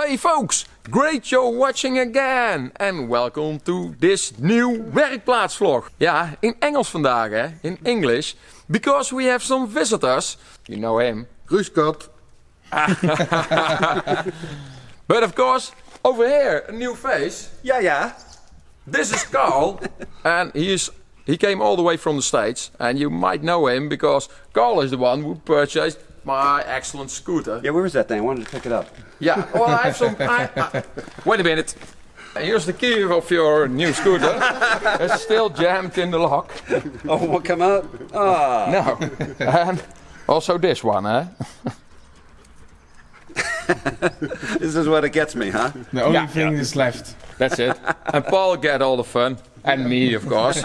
Hey folks, great you're watching again and welcome to this new werkplaats vlog. Ja, in Engels vandaag hè, in English, because we have some visitors. You know him. Ruuskat. But of course, over here, a new face. Yeah. This is Carl and he came all the way from the States and you might know him because Carl is the one who purchased my excellent scooter. Yeah, where was that thing? I wanted to pick it up. Yeah, well I have some... wait a minute. Here's the key of your new scooter. It's still jammed in the lock. Oh, won't come out? Ah. No. And also this one, eh? This is what it gets me, huh? The only thing is left. That's it. And Paul get all the fun. And me, of course.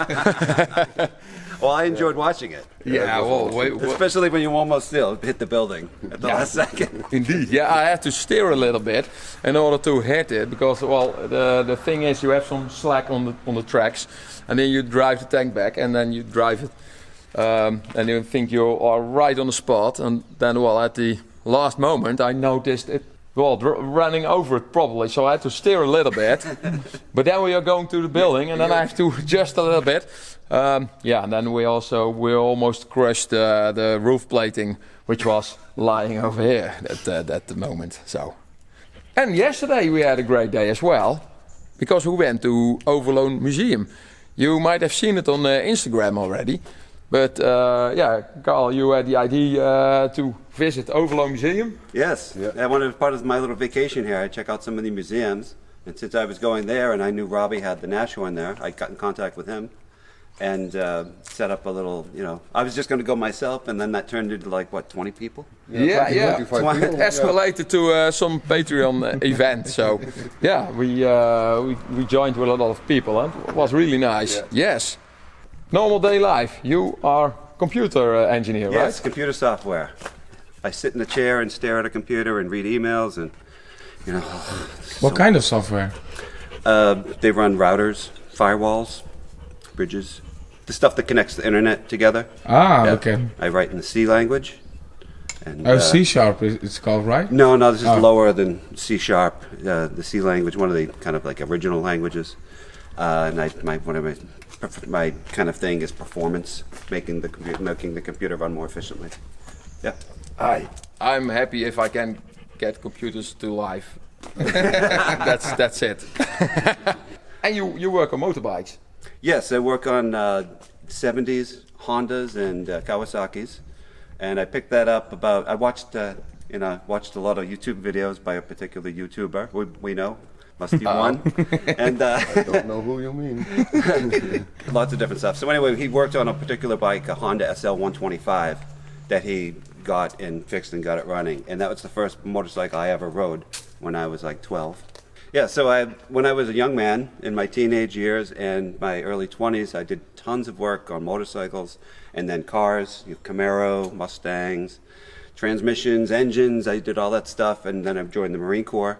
Well, I enjoyed watching it. Yeah, well, especially when you almost still hit the building at the last second. Indeed, yeah, I had to steer a little bit in order to hit it because, well, the thing is you have some slack on the tracks, and then you drive the tank back, and then you drive it, and you think you are right on the spot, and then, well, at the last moment, I noticed it, well, running over it probably, so I had to steer a little bit, but then we are going to the building, and then I have to adjust a little bit. Yeah, and then we almost crushed the roof plating, which was lying over here at the moment. So, and yesterday we had a great day as well, because we went to Overloon Museum. You might have seen it on Instagram already, but yeah, Carl, you had the idea to visit Overloon Museum. Yes, yeah. I wanted part of my little vacation here. I check out some of the museums, and since I was going there, and I knew Robbie had the Nash one there, I got in contact with him. And set up a little, I was just going to go myself, and then that turned into like, what, 20 people? Yeah. It escalated to some Patreon event. So, yeah, we joined with a lot of people, and it was really nice. Yeah. Yes. Normal day life. You are computer engineer, right? Yes, computer software. I sit in a chair and stare at a computer and read emails, and What kind of software? They run routers, firewalls, bridges. The stuff that connects the internet together. Okay. I write in the C language. And, C# it's called, right? No, this is lower than C#. The C language, one of the kind of like original languages. And my kind of thing is performance, making the computer run more efficiently. Yeah. I'm happy if I can get computers to life. That's it. And you work on motorbikes. Yes, I work on 70s Hondas and Kawasaki's, and I picked that up I watched a lot of YouTube videos by a particular YouTuber we know, must be one, and I don't know who you mean. Lots of different stuff. So anyway, he worked on a particular bike, a Honda XL500, that he got and fixed and got it running, and that was the first motorcycle I ever rode when I was like 12. Yeah, so when I was a young man in my teenage years and my early 20s, I did tons of work on motorcycles and then cars, Camaro, Mustangs, transmissions, engines. I did all that stuff, and then I joined the Marine Corps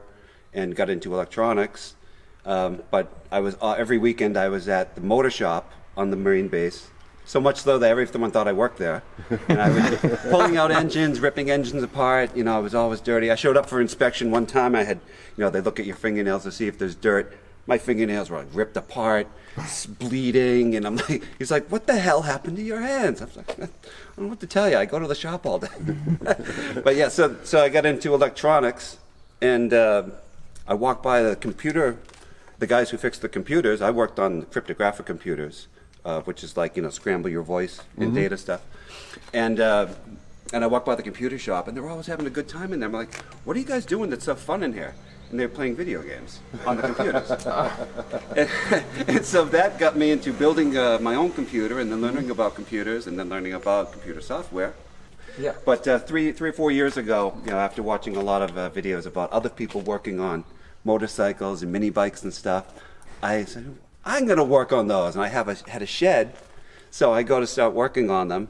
and got into electronics. But I was every weekend I was at the motor shop on the Marine base. So much so that everyone thought I worked there. And I was pulling out engines, ripping engines apart. I was always dirty. I showed up for inspection one time. I had, they look at your fingernails to see if there's dirt. My fingernails were like ripped apart, bleeding. And he's like, what the hell happened to your hands? I was like, I don't know what to tell you. I go to the shop all day. But yeah, so I got into electronics, and I walked by the guys who fixed the computers. I worked on cryptographic computers. Which is like, scramble your voice and data stuff. And I walked by the computer shop, and they were always having a good time in there. I'm like, what are you guys doing that's so fun in here? And they're playing video games on the computers. and so that got me into building my own computer, and then learning about computers, and then learning about computer software. Yeah. But 3 or 4 years ago, after watching a lot of videos about other people working on motorcycles and mini bikes and stuff, I said, I'm going to work on those. And I had a shed, so I go to start working on them.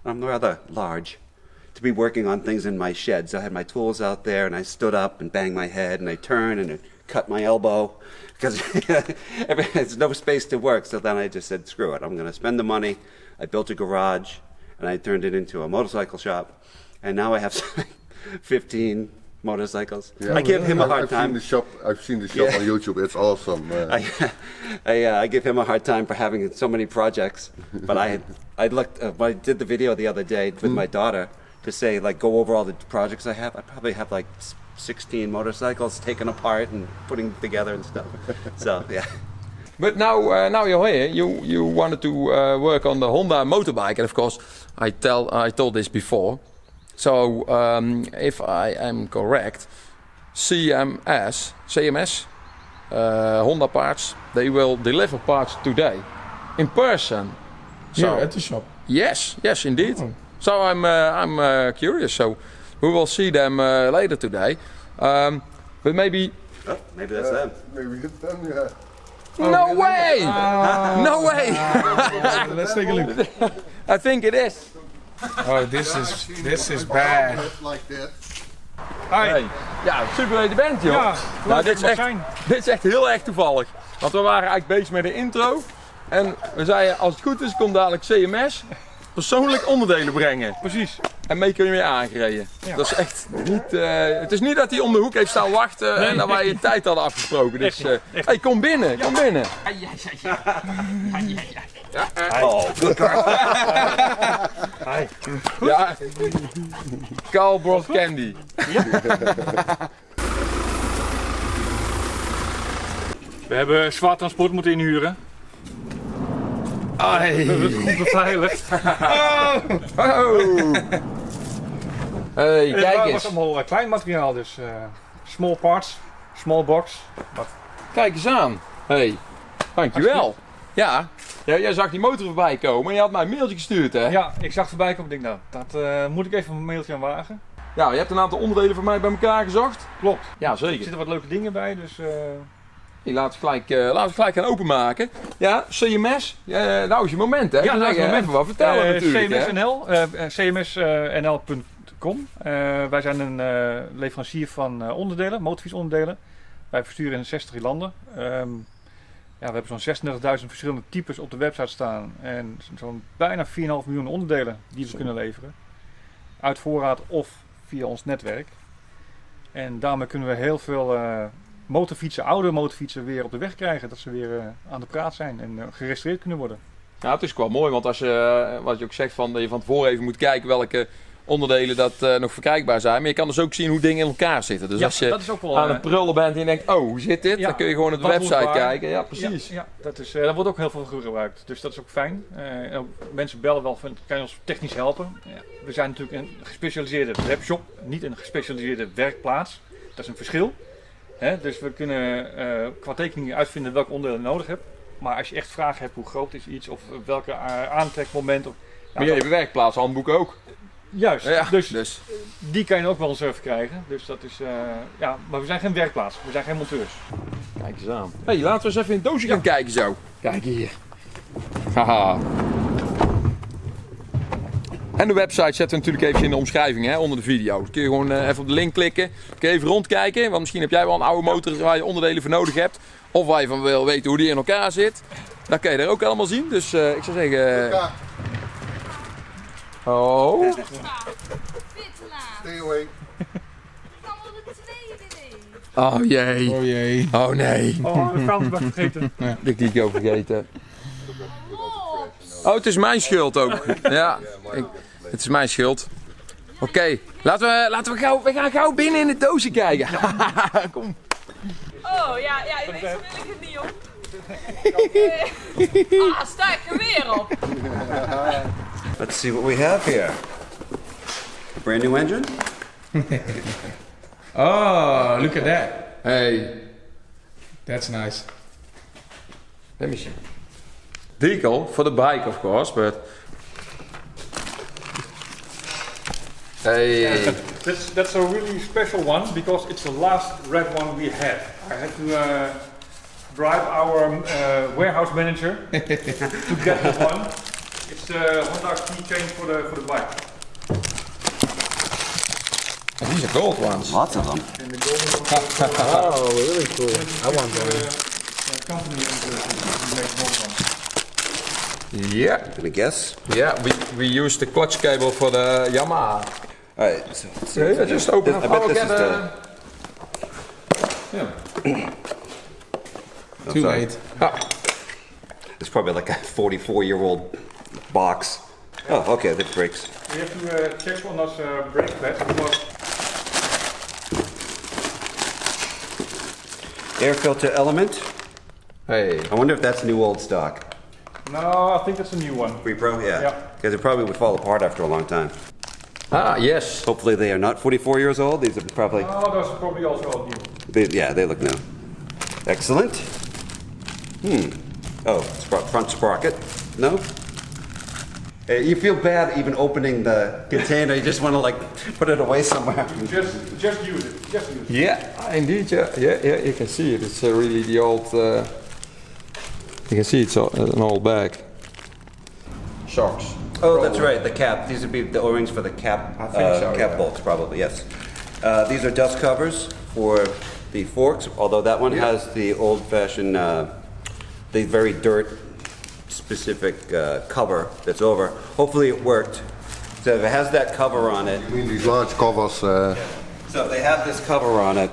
I'm rather large to be working on things in my shed. So I had my tools out there, and I stood up and banged my head, and I turned and cut my elbow because there's no space to work. So then I just said, screw it. I'm going to spend the money. I built a garage, and I turned it into a motorcycle shop. And now I have 15 motorcycles. Yeah. I give him a hard I've time. I've seen the shop Yeah. on YouTube. It's awesome. I give him a hard time for having so many projects. But I looked when I did the video the other day with my daughter to say like go over all the projects I have. I probably have like 16 motorcycles taken apart and putting together and stuff. So yeah. But now you're here. You wanted to work on the Honda motorbike, and of course, I told this before. So if I am correct, CMS, Honda parts, they will deliver parts today, in person. So Here at the shop. yes, indeed. Oh. So I'm curious. So we will see them later today. But maybe. Oh, maybe that's them. Maybe it's them, yeah. No way! No way! Let's take a look. I think it is. Oh, this is bad. Like that. Hey. Ja, super dat je bent, joh. Ja, Nou, dit is echt heel erg toevallig. Want we waren eigenlijk bezig met de intro. En we zeiden, als het goed is, komt dadelijk CMS persoonlijk onderdelen brengen. Precies. En mee kun je weer aangereden. Ja. Dat is echt niet... het is niet dat hij om de hoek heeft staan wachten en dat wij je tijd hadden afgesproken. Dus, hey, kom binnen, kom binnen. Oh, good car. Hi. Ja. Carb brought candy. We hebben zwaar transport moeten inhuren. Ai. We hebben het goed beveiligd. Oh. Hey, kijk Het was eens. allemaal klein materiaal, dus small parts, small box. Kijk eens aan. Hey, dankjewel. Ja, jij zag die motor voorbij komen en je had mij een mailtje gestuurd, hè? Ja, ik zag het voorbij komen en ik denk, nou, dat moet ik even een mailtje aan wagen. Ja, je hebt een aantal onderdelen van mij bij elkaar gezocht. Klopt. Ja, Er zeker. zitten wat leuke dingen bij, dus Hey, laten we gelijk gaan openmaken. Ja, CMS, nou is je moment, hè? Ja, nou is het moment. Even wat vertellen natuurlijk, hè? cmsnl.com. Wij zijn een leverancier van onderdelen, motorfietsonderdelen. Wij versturen in 60 landen. We hebben zo'n 36.000 verschillende types op de website staan. En zo'n bijna 4,5 miljoen onderdelen die we kunnen leveren. Uit voorraad of via ons netwerk. En daarmee kunnen we heel veel motorfietsen, oude motorfietsen weer op de weg krijgen. Dat ze weer aan de praat zijn en geregistreerd kunnen worden. Ja, het is wel mooi, want als je, wat je ook zegt, dat je van tevoren even moet kijken welke onderdelen dat nog verkrijgbaar zijn. Maar je kan dus ook zien hoe dingen in elkaar zitten. Dus Ja, als je dat is ook wel, aan het prullen bent en je denkt, oh, hoe zit dit? Ja, Dan kun je gewoon op de wat moet website waar? kijken. Ja, precies. Ja, dat wordt ook heel veel gebruikt. Dus dat is ook fijn. Mensen bellen wel van, kan je ons technisch helpen? Ja, we zijn natuurlijk een gespecialiseerde webshop, niet een gespecialiseerde werkplaats. Dat is een verschil. Dus we kunnen qua tekening uitvinden welke onderdelen je nodig hebt. Maar als je echt vragen hebt, hoe groot is iets of welke aantrekmoment. Maar je hebt een werkplaatshandboek ook. Juist, Ja, dus die kan je ook wel eens verkrijgen. Dus dat is, maar we zijn geen werkplaats, we zijn geen monteurs. Kijk eens aan. Hey, laten we eens even in het doosje gaan kijken zo. Kijk hier. Haha. En de website zetten we natuurlijk even in de omschrijving, hè, onder de video. Dan kun je gewoon even op de link klikken. Kun je even rondkijken, want misschien heb jij wel een oude motor waar je onderdelen voor nodig hebt. Of waar je van wil weten hoe die in elkaar zit. Dat kan je daar ook allemaal zien. Dus ik zou zeggen... Oh. Stay away. Oh jee. Oh jee. Oh nee. Oh, de vuilnisbak vergeten. Ik die ook vergeten. Oh, het is mijn schuld ook. Ja, het is mijn schuld. Oké, laten we gaan gauw binnen in het doosje kijken. Kom. Oh ja, zo wil ik het niet op. Sta ik er weer op. Let's see what we have here. Brand new engine. Oh, look at that. Hey, That's nice. let me see. Decal for the bike, of course, but... Hey. That's a really special one because it's the last red one we had. I had to bribe our warehouse manager to get that one. It's the Honda keychain for the bike. Oh, these are gold ones. Lots of them. And the golden one. Oh, really cool. I want Company and makes gold ones. Yeah, Gonna guess. yeah. We use the clutch cable for the Yamaha. All right, so let's see. Yeah, just open up. I bet I'll this get is a... the. Yeah. I'm Too sorry. late. It's probably like a 44-year-old box. Oh, okay, that breaks. We have to check on those brake pads because Air filter element. Hey. I wonder if that's new old stock. no, I think that's a new one. Repro, yeah. Yeah. Because it probably would fall apart after a long time. Ah, yes. Hopefully they are not 44 years old. These are probably, Oh, those are probably also all new. they look new. Excellent. Oh, front sprocket. No? You feel bad even opening the container. You just want to like put it away somewhere. Just use it. Just use it. Yeah, indeed. Yeah. You can see it. It's really the old. You can see it's an old bag. Shocks. Oh, that's right. The cap. These would be the O-rings for the cap. I think so, Cap yeah. bolts, probably. Yes. These are dust covers for the forks. Although that one has the old-fashioned, the very dirt-specific cover that's over. Hopefully it worked. So if it has that cover on it. I mean, these large covers. So if they have this cover on it,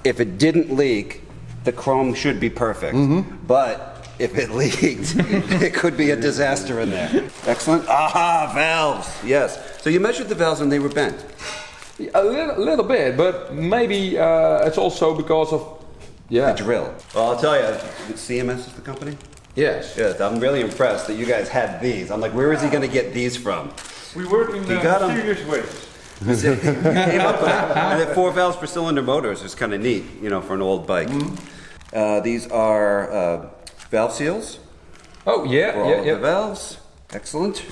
if it didn't leak, the chrome should be perfect. But if it leaked, it could be a disaster in there. Excellent. Aha, valves. Yes. So you measured the valves and they were bent. A little bit, but maybe it's also because of. Yeah. The drill. Well, I'll tell you, CMS is the company? Yes. Yes, I'm really impressed that you guys had these. I'm like, where is he going to get these from? We work in got 'em. serious ways. You came up with it. And then 4 valves per cylinder motors is kind of neat, you know, for an old bike. These are valve seals Oh yeah. for all of the valves. Excellent.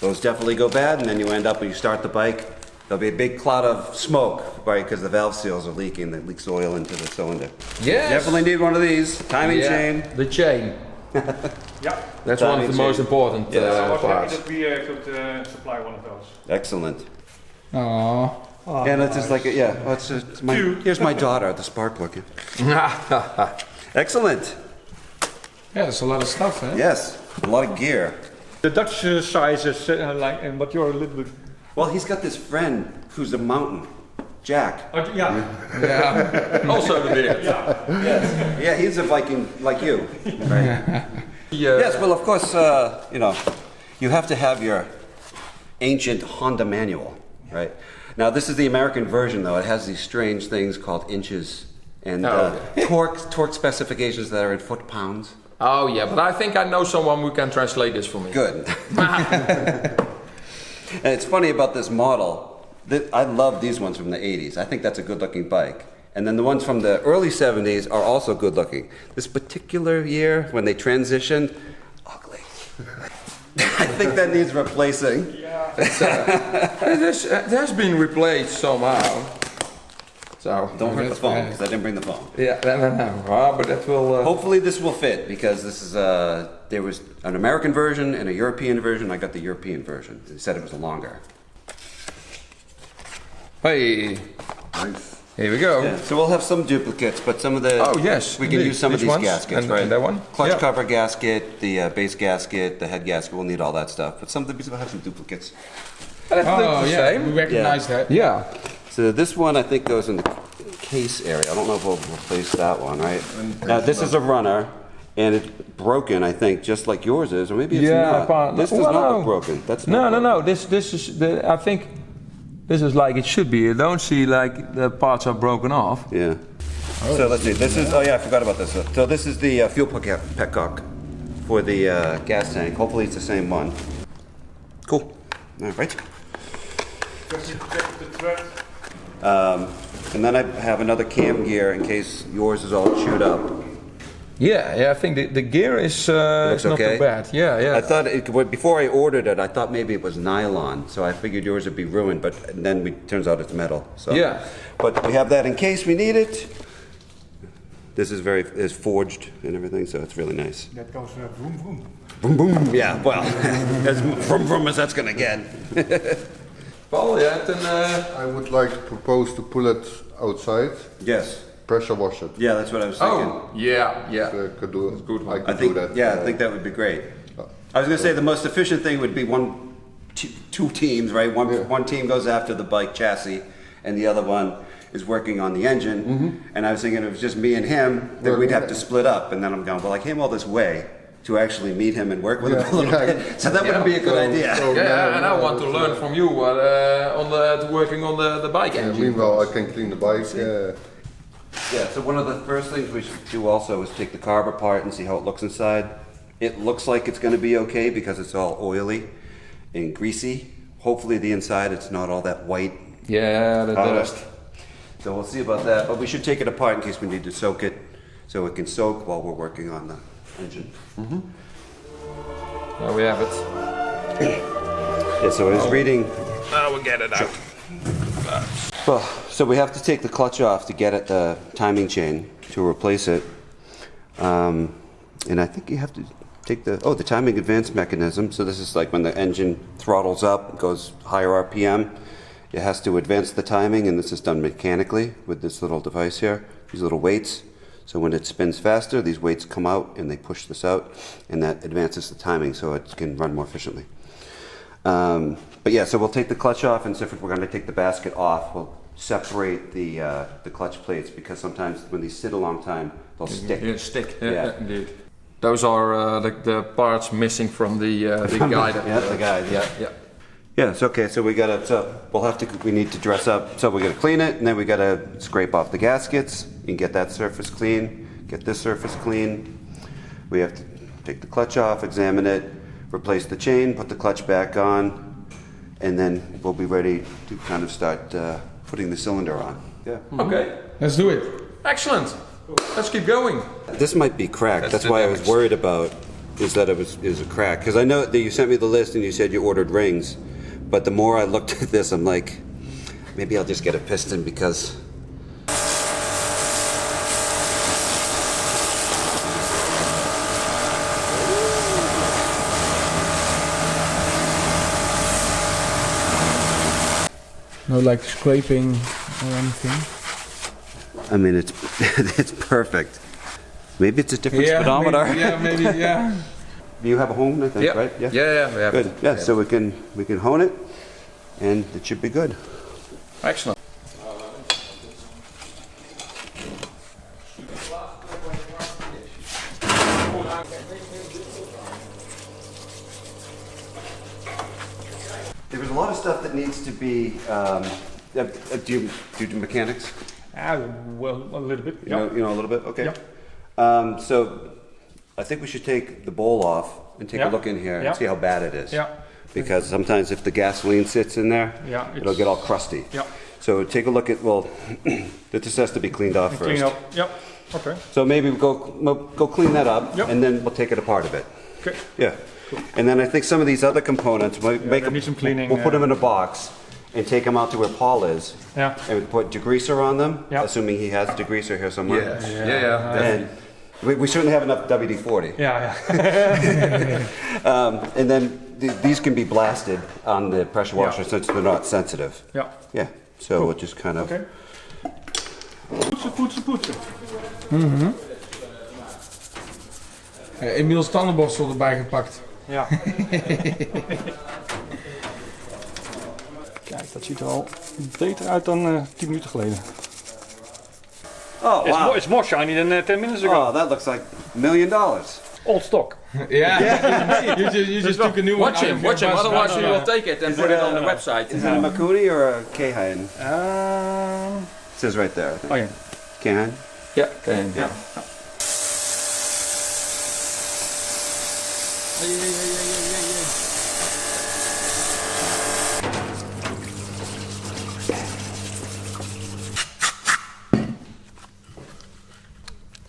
Those definitely go bad, and then you end up when you start the bike, there'll be a big cloud of smoke, right? Because the valve seals are leaking. That leaks oil into the cylinder. Yes. Definitely need one of these. Timing chain. The chain. Yeah. That's Timing one of the chain. most important I was happy parts. that we could supply one of those. Excellent. Aww. And it's just like, well, it's just here's my daughter, the spark plug. Excellent. Yeah, there's a lot of stuff, eh? Yes, a lot of gear. The Dutch size is but you're a little bit. Well, he's got this friend who's a mountain, Jack. Yeah. Yeah. Also the beard. Yeah, he's a Viking like you. Right? Yes, well, of course, you have to have your ancient Honda manual, right? Now, this is the American version, though. It has these strange things called inches and torque specifications that are in foot-pounds. Oh yeah, but I think I know someone who can translate this for me. Good. And it's funny about this model, that I love these ones from the 80s. I think that's a good-looking bike. And then the ones from the early 70s are also good-looking. This particular year, when they transitioned, ugly. I think that needs replacing. It has been replaced somehow. So Don't hurt the phone, because I didn't bring the phone. yeah, no. Ah, but that will. Hopefully this will fit, because this is there was an American version and a European version. I got the European version. They said it was longer. Hey, Nice. here we go. Yeah, so we'll have some duplicates, but some of the Oh yes, we can indeed. use some of These these ones gaskets, and, right? And that one. Clutch Yeah. cover gasket, the base gasket, the head gasket. We'll need all that stuff, but some of these will have some duplicates. That's Oh, the yeah, same. we recognize that. Yeah. So this one I think goes in the case area. I don't know if we'll replace that one, right? Now this is a runner, and it's broken, I think, just like yours is, or maybe it's not. This does not look broken. That's not broken. No. This is the. I think this is like it should be. You don't see like the parts are broken off. Yeah. So let's see. This is. Oh yeah, I forgot about this. So this is the fuel petcock for the gas tank. Hopefully it's the same one. Cool. All right. Just need to check the thread. And then I have another cam gear in case yours is all chewed up. Yeah. I think the gear is Looks not okay. too bad. Yeah. I thought before I ordered it, I thought maybe it was nylon, so I figured yours would be ruined. But then turns out it's metal. So. Yeah. But we have that in case we need it. This is forged and everything, so it's really nice. That goes vroom vroom. Boom boom. Yeah. Well, as vroom as that's gonna get. Paul, je hebt een. I would like to propose to pull it outside, Yes. pressure wash it. Yeah, that's what I was thinking. Oh, yeah. Could do it. good one. I could I think do that. I think that would be great. I was going to say the most efficient thing would be one two teams, right? One team goes after the bike chassis, and the other one is working on the engine. And I was thinking if it was just me and him, then we'd have to split up. And then I'm going, well, I came all this way to actually meet him and work with him a little bit, so that wouldn't be a good idea. Yeah, and I want to learn from you working on the bike engine. Meanwhile, I can clean the bike. Yeah, so one of the first things we should do also is take the carb apart and see how it looks inside. It looks like it's going to be okay because it's all oily and greasy. Hopefully the inside it's not all that white. Yeah, the dust. So we'll see about that, but we should take it apart in case we need to soak it so it can soak while we're working on the engine. There we have it. Yeah, so I was reading. Now we'll get it out. Well, so we have to take the clutch off to get at the timing chain to replace it. And I think you have to take the timing advance mechanism. So this is like when the engine throttles up, goes higher RPM, it has to advance the timing, and this is done mechanically with this little device here, these little weights. So when it spins faster, these weights come out and they push this out, and that advances the timing so it can run more efficiently. But yeah, so we'll take the clutch off, and so if we're going to take the basket off, we'll separate the clutch plates, because sometimes when these sit a long time, they'll stick. Yeah, stick. Yeah. Indeed. Those are the parts missing from the guide. Yeah, the guide. Yeah. Yeah, it's okay. So we need to dress up. So we gotta clean it, and then we gotta scrape off the gaskets and get that surface clean. Get this surface clean. We have to take the clutch off, examine it, replace the chain, put the clutch back on, and then we'll be ready to kind of start putting the cylinder on. Yeah. Okay. Let's do it. Excellent. Let's keep going. This might be cracked. That's the why I was damage. worried about is that it was a crack, because I know that you sent me the list and you said you ordered rings, but the more I looked at this, I'm like, maybe I'll just get a piston because. No like scraping or anything. I mean, it's it's perfect. Maybe it's a different speedometer. Maybe, yeah. You have a hone, I think, Yeah. right? Yeah, we have Good. it. Yeah, so we can hone it, and it should be good. Excellent. There was a lot of stuff that needs to be. Do you do mechanics? Well, a little bit. You know a little bit. Okay. Yeah. So I think we should take the bowl off and take a look in here and see how bad it is. Yeah. Because sometimes if the gasoline sits in there, it'll get all crusty. Yeah. So take a look at this has to be cleaned off first. Clean up. Yep. Okay. So maybe we'll go clean that up, Yep. and then we'll take it apart a bit. Okay. Yeah. And then I think some of these other components, they need some cleaning, we'll put them in a box and take them out to where Paul is. Yeah. And we put degreezer on them, Yeah. assuming he has degreaser here somewhere. Yeah. And we certainly have enough WD-40. Yeah. And then these can be blasted on the pressure washer since they're not sensitive. Ja. Yeah. So we'll just kind of. Oké. Poetsen. Emiel's tandenborstel erbij gepakt. Ja. Kijk, dat ziet er al beter uit dan 10 minuten geleden. Oh wow! It's more shiny than 10 minutes ago. Oh, that looks like $1 million. Old stock. Yeah. You just took a new one. Watch him. Otherwise, we will take it and put it on the website. Is it a Makuni or a Keihan? It says right there. I think. Oh ja. Keihan? Yeah. Okay. Yeah.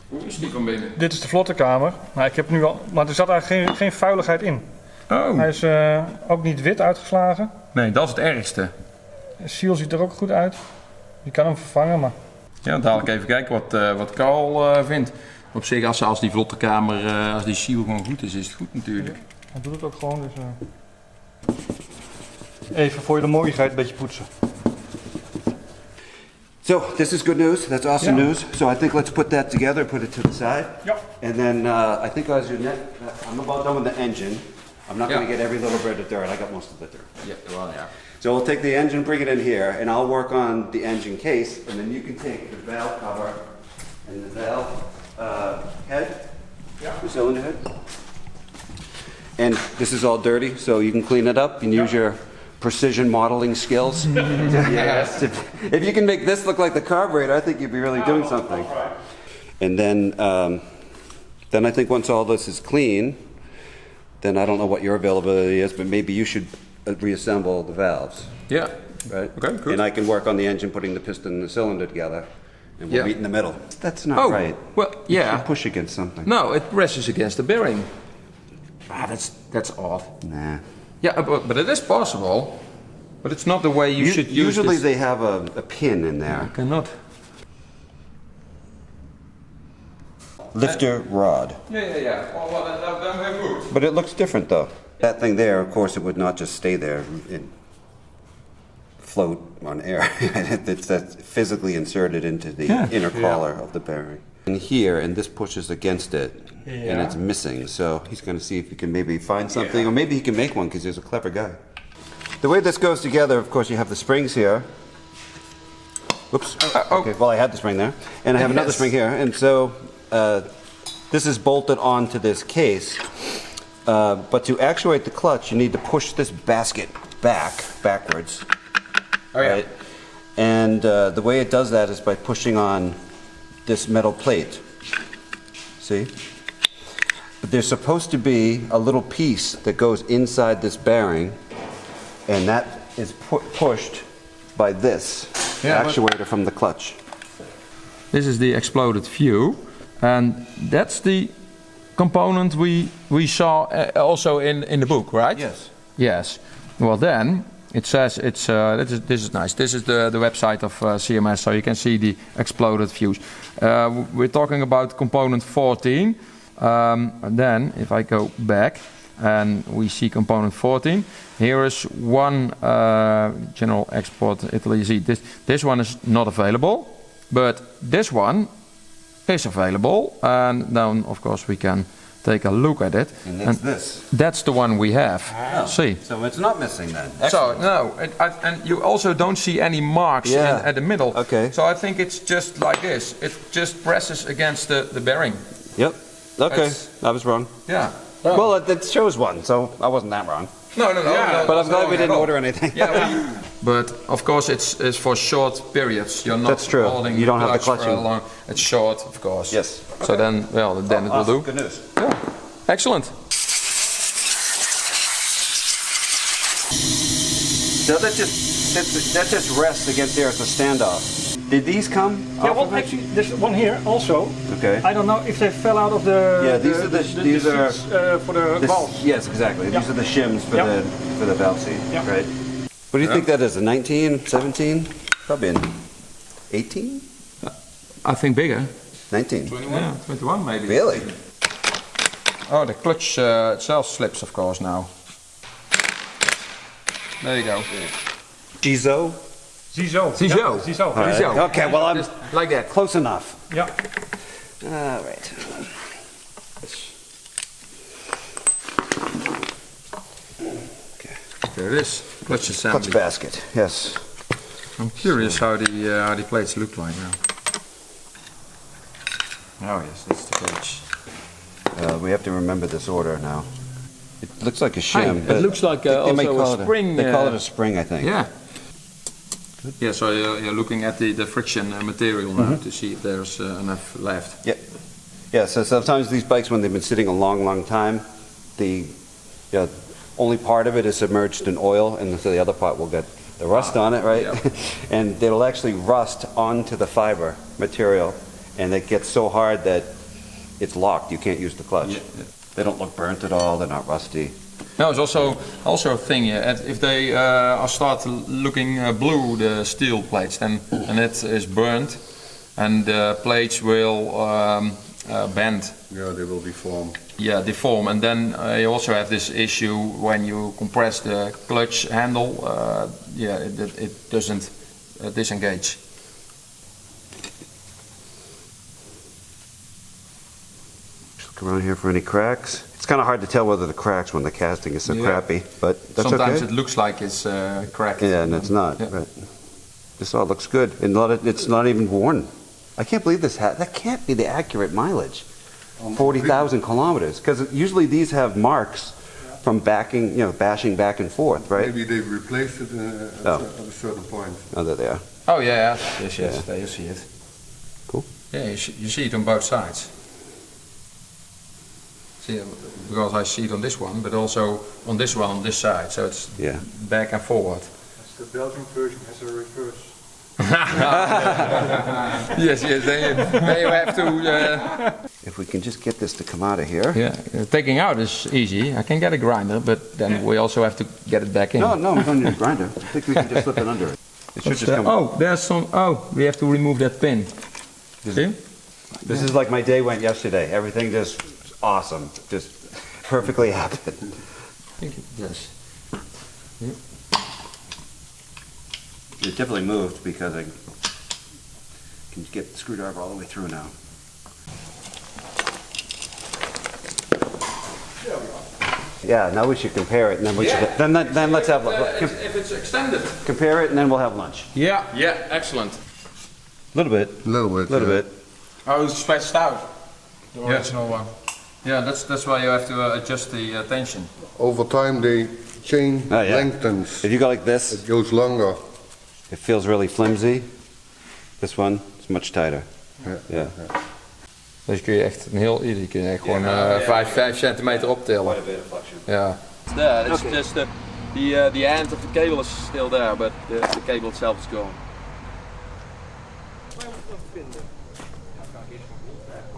Hoe is die van binnen? Dit is de vlottenkamer. Maar ik heb nu al, maar er zat eigenlijk geen vuiligheid in. Oh. Hij is ook niet wit uitgeslagen. Nee, dat is het ergste. De seal ziet er ook goed uit. Je kan hem vervangen, maar... Ja, dadelijk even kijken wat Carl vindt. Op zich, als die vlotte kamer, als die seal gewoon goed is het goed natuurlijk. Hij doet het ook gewoon, dus... Even voor je de mooiigheid een beetje poetsen. So this is good news. That's awesome news. So I think let's put that together, put it to the side. Ja. And then I think as your I'm about done with the engine. I'm not going Yeah. to get every little bit of dirt. I got most of the dirt. Yeah, well, yeah. So we'll take the engine, bring it in here, and I'll work on the engine case, and then you can take the valve cover and the valve head, the cylinder head. And this is all dirty, so you can clean it up and use your precision modeling skills. Yes. If you can make this look like the carburetor, I think you'd be really doing something. And then I think once all this is clean, then I don't know what your availability is, but maybe you should reassemble the valves, Yeah. right? Okay, good. And I can work on the engine, putting the piston and the cylinder together, and we'll Yeah. meet in the middle. That's not Oh, right. well, You yeah. should push against something. No, it presses against the bearing. Ah, that's odd. Nah. Yeah, but it is possible. But it's not the way you should use Usually this. they have a pin in there. I cannot. Lifter rod. Yeah. Well, then we're good. But it looks different though. That thing there, of course, it would not just stay there and float on air. That's physically inserted into the inner collar of the bearing. And here, and this pushes against it, and it's missing. So he's going to see if he can maybe find something, or maybe he can make one because he's a clever guy. The way this goes together, of course, you have the springs here. Whoops. Okay, well, I had the spring there. And I have another spring here. And so this is bolted onto this case. But to actuate the clutch, you need to push this basket backwards. Oh, yeah. Right? And the way it does that is by pushing on this metal plate. See? But there's supposed to be a little piece that goes inside this bearing, and that is pushed by this actuator from the clutch. This is the exploded view, and that's the component we saw also in the book, right? Yes. Yes. Well, then it says it's this is nice. This is the website of CMS, so you can see the exploded views. We're talking about component 14. And then if I go back and we see component 14, here is one general export Italy. You see this one is not available, but this one is available, and then of course we can take a look at it. And that's this. That's the one we have. Oh, See. So it's not missing then. So no, and you also don't see any marks at the middle. Okay. So I think it's just like this. It just presses against the bearing. Yep. Okay. It's- I was wrong. Yeah. Well, it shows one, so I wasn't that wrong. No. But I'm glad we didn't order anything. Yeah, but of course it's for short periods. You're not That's true. holding You don't have the for a clutching. long. It's short, of course. Yes. So then it will Awesome. do. Good news. Yeah. Excellent. So that just rests against there as a standoff. Did these come? Yeah, off well, of it? actually, there's one here also. Okay. I don't know if they fell out of the. Yeah, these are the seats, for the valves. Yes, exactly. These are the shims for Yeah. the valve seat, Yeah. right? What do you think that is? A 19, 17? Probably an 18? I think bigger. 19. 21. Yeah, 21 maybe. Really? Oh, the clutch itself slips, of course, now. There you go. Gizo? Ziezo. Ziezo. Yeah, Ziezo. All right. Ziezo. Okay, well, I'm Just like that. close enough. Yeah. All right. There it is. Clutch assembly. Clutch basket, yes. I'm curious how the plates look like now. Oh yes, that's the clutch. We have to remember this order now. It looks like a shim. It but looks like they may also call a spring. They call it a spring, I think. Yeah. Yeah, so you're looking at the friction material now to see if there's enough left. Yeah. Yeah, so sometimes these bikes, when they've been sitting a long, long time, the only part of it is submerged in oil, and so the other part will get the rust on it, right? Yeah. And it'll actually rust onto the fiber material, and it gets so hard that it's locked. You can't use the clutch. Yeah. They don't look burnt at all. They're not rusty. No, it's also a thing. Yeah, if they start looking blue, the steel plates, then and it is burnt, and the plates will bend. Yeah, they will deform. Yeah, deform, and then you also have this issue when you compress the clutch handle. It doesn't disengage. Just look around here for any cracks. It's kind of hard to tell whether the cracks when the casting is so Yeah. crappy, but that's Sometimes okay. it looks like it's cracked. Yeah, and it's not. Yeah. But this all looks good, and it's not even worn. I can't believe this hat. That can't be the accurate mileage. 40,000 kilometers, because usually these have marks from backing, bashing back and forth, right? Maybe they replaced it at a certain point. Oh, there they are. Oh yeah, yes, Yeah. there you see it. Cool. Yeah, you see it on both sides. See, because I see it on this one, but also on this one on this side, so it's Yeah. back and forward. The Belgian version has a reverse. Yes, then you have to. If we can just get this to come out of here. Yeah, taking out is easy. I can get a grinder, but then we also have to get it back in. No, we don't need a grinder. I think we can just slip it under it. It should just come. Oh, there's some. Oh, we have to remove that pin. See? This is like my day went yesterday. Everything just awesome. Just perfectly happened. I think it does. It definitely moved because I can get the screwdriver all the way through now. Yeah, now we should compare it, and then we should. Then let's have If it's extended. compare it, and then we'll have lunch. Yeah. Yeah. Excellent. A little bit. A little bit. A little bit. Oh, it's stretched out. The Yeah. original one. Yeah, that's why you have to adjust the tension. Over time, the chain Oh, yeah. lengthens. If you go like this, It goes longer. it feels really flimsy. This one is much tighter. Yeah. Dus kun je echt een heel easy kun je echt gewoon 5 centimeter optillen. a bit of flexion. Yeah. It's there. It's just the end of the cable is still there, but the cable itself is gone.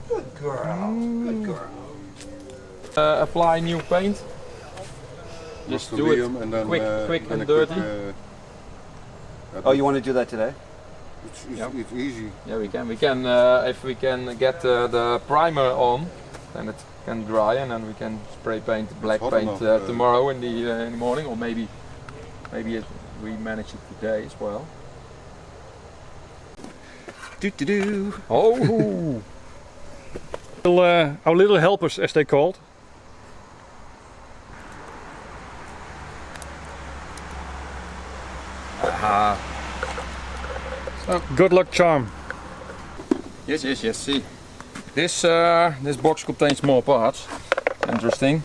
Good girl. Apply new paint. Just do it Medium and then, quick then and a dirty. Oh, you want to do that today? It's easy. Yeah, we can. We can if we can get the primer on, then it can dry, and then we can spray paint black hot paint enough, tomorrow in the morning, or maybe we manage it today as well. Do. Oh. Our little helpers, as they called. Good luck charm. Yes. See, this box contains more parts. Interesting.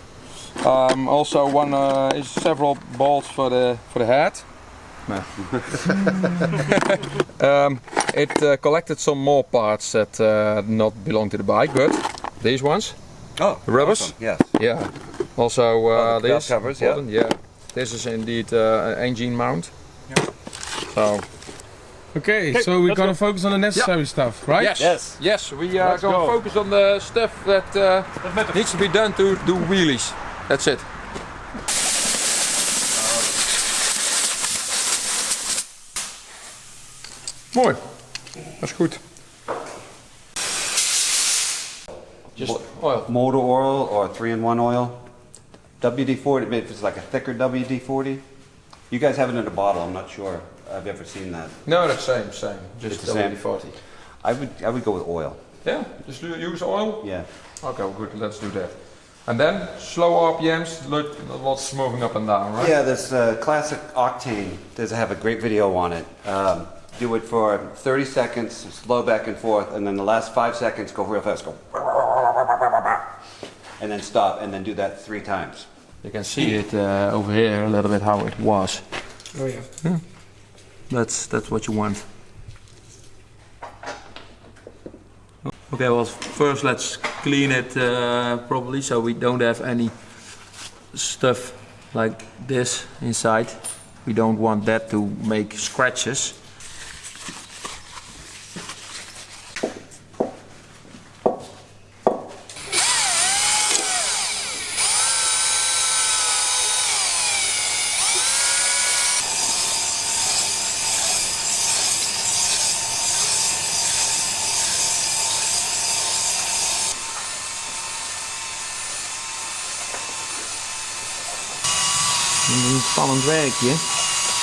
Also, is several bolts for the head. No. It collected some more parts that not belong to the bike, but these ones, Oh, the rubbers. awesome. Yes. Yeah. Also, the this covers, yeah. important, yeah. This is indeed an engine mount. So. Okay, so we're let's gonna go. focus on the necessary stuff, right? Yes. We are Let's going to go. focus on the stuff that needs to be done to do wheelies. That's it. Mooi. Dat is goed. Just oil. Motor oil or 3-in-1 oil. WD-40, if it's like a thicker WD-40. You guys have it in a bottle, I'm not sure I've ever seen that. No, that's same. Just It's the same. WD-40. I would go with oil. Yeah, just use oil. Yeah. Okay, good. Let's do that. And then slow RPMs. Look, lots moving up and down, right? Yeah, this classic octane does have a great video on it. Do it for 30 seconds, slow back and forth, and then the last 5 seconds go real fast, go, and then stop, and then do that 3 times. You can see it over here a little bit how it was. Oh yeah. That's what you want. Okay, well first let's clean it properly so we don't have any stuff like this inside. We don't want that to make scratches. Een spannend werkje.